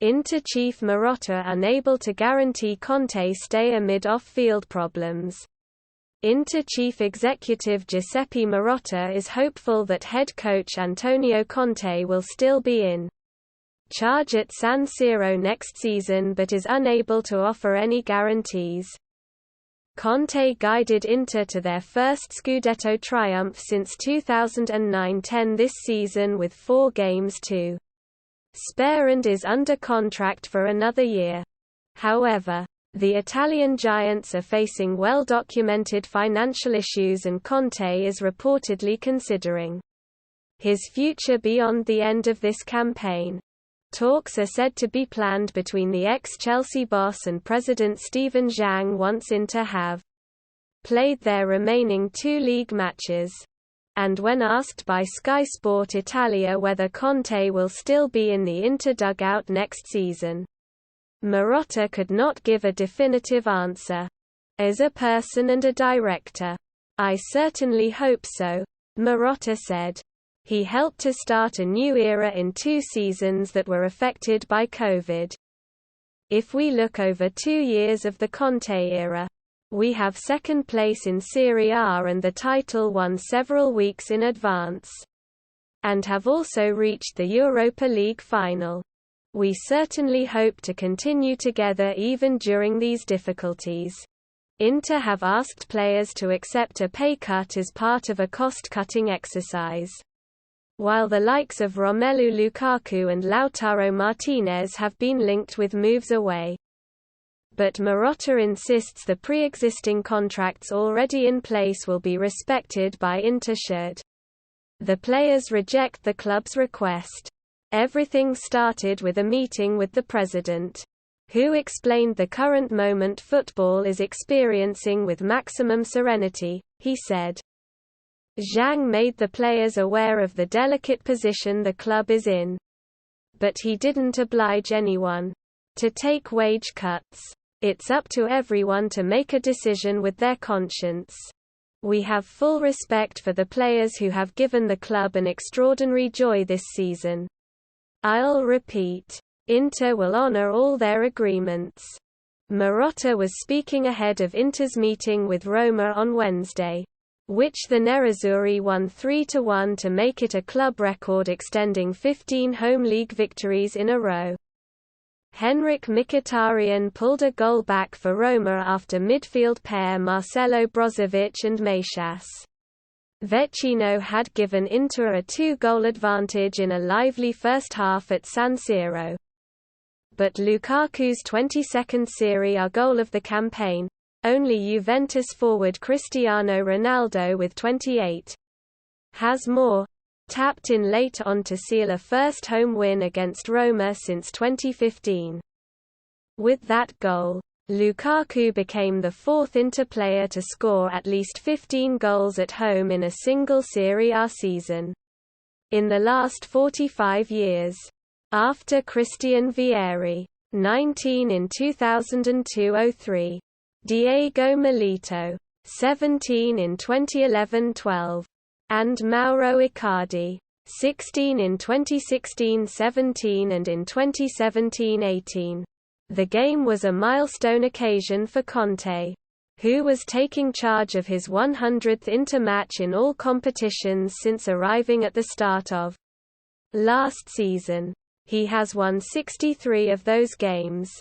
Inter chief Marotta unable to guarantee Conte stay amid off-field problems. Inter chief executive Giuseppe Marotta is hopeful that head coach Antonio Conte will still be in charge at San Siro next season but is unable to offer any guarantees. Conte guided Inter to their first Scudetto triumph since 2009-10 this season with 4 games to spare and is under contract for another year. However, the Italian giants are facing well-documented financial issues and Conte is reportedly considering his future beyond the end of this campaign. Talks are said to be planned between the ex-Chelsea boss and President Stephen Zhang once Inter have played their remaining 2 league matches. And when asked by Sky Sport Italia whether Conte will still be in the Inter dugout next season, Marotta could not give a definitive answer. As a person and a director, I certainly hope so, Marotta said. He helped to start a new era in 2 seasons that were affected by COVID. If we look over 2 years of the Conte era, we have second place in Serie A and the title won several weeks in advance, and have also reached the Europa League final. We certainly hope to continue together even during these difficulties. Inter have asked players to accept a pay cut as part of a cost-cutting exercise. While the likes of Romelu Lukaku and Lautaro Martinez have been linked with moves away. But Marotta insists the pre-existing contracts already in place will be respected by Inter should the players reject the club's request. Everything started with a meeting with the president, who explained the current moment football is experiencing with maximum serenity, he said. Zhang made the players aware of the delicate position the club is in. But he didn't oblige anyone to take wage cuts. It's up to everyone to make a decision with their conscience. We have full respect for the players who have given the club an extraordinary joy this season. I'll repeat, Inter will honor all their agreements. Marotta was speaking ahead of Inter's meeting with Roma on Wednesday, which the Nerazzurri won 3-1 to make it a club record extending 15 home league victories in a row. Henrik Mkhitaryan pulled a goal back for Roma after midfield pair Marcelo Brozovic and Macias Vecino had given Inter a 2-goal advantage in a lively first half at San Siro. But Lukaku's 22nd Serie A goal of the campaign, only Juventus forward Cristiano Ronaldo with 28 has more, tapped in late on to seal a first home win against Roma since 2015. With that goal, Lukaku became the 4th Inter player to score at least 15 goals at home in a single Serie A season in the last 45 years. After Christian Vieri, 19 in 2002-03, Diego Milito, 17 in 2011-12, and Mauro Icardi, 16 in 2016-17 and in 2017-18. The game was a milestone occasion for Conte, who was taking charge of his 100th Inter match in all competitions since arriving at the start of last season. He has won 63 of those games,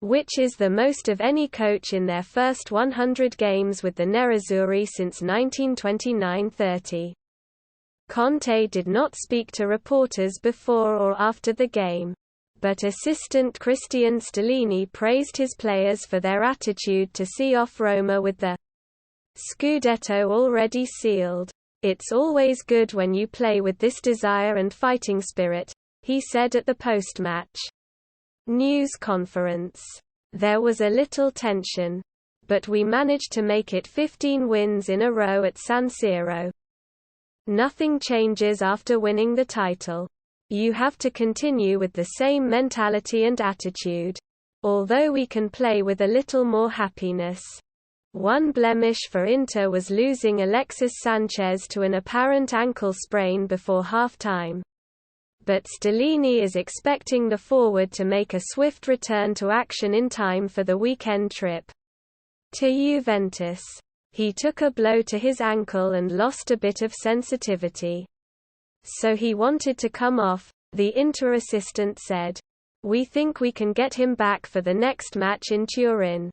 which is the most of any coach in their first 100 games with the Nerazzurri since 1929-30. Conte did not speak to reporters before or after the game, but assistant Cristian Stellini praised his players for their attitude to see off Roma with the Scudetto already sealed. It's always good when you play with this desire and fighting spirit, he said at the post-match news conference. There was a little tension, but we managed to make it 15 wins in a row at San Siro. Nothing changes after winning the title. You have to continue with the same mentality and attitude. Although we can play with a little more happiness. One blemish for Inter was losing Alexis Sanchez to an apparent ankle sprain before half-time. but Stellini is expecting the forward to make a swift return to action in time for the weekend trip to Juventus. He took a blow to his ankle and lost a bit of sensitivity. So he wanted to come off, the Inter assistant said. We think we can get him back for the next match in Turin.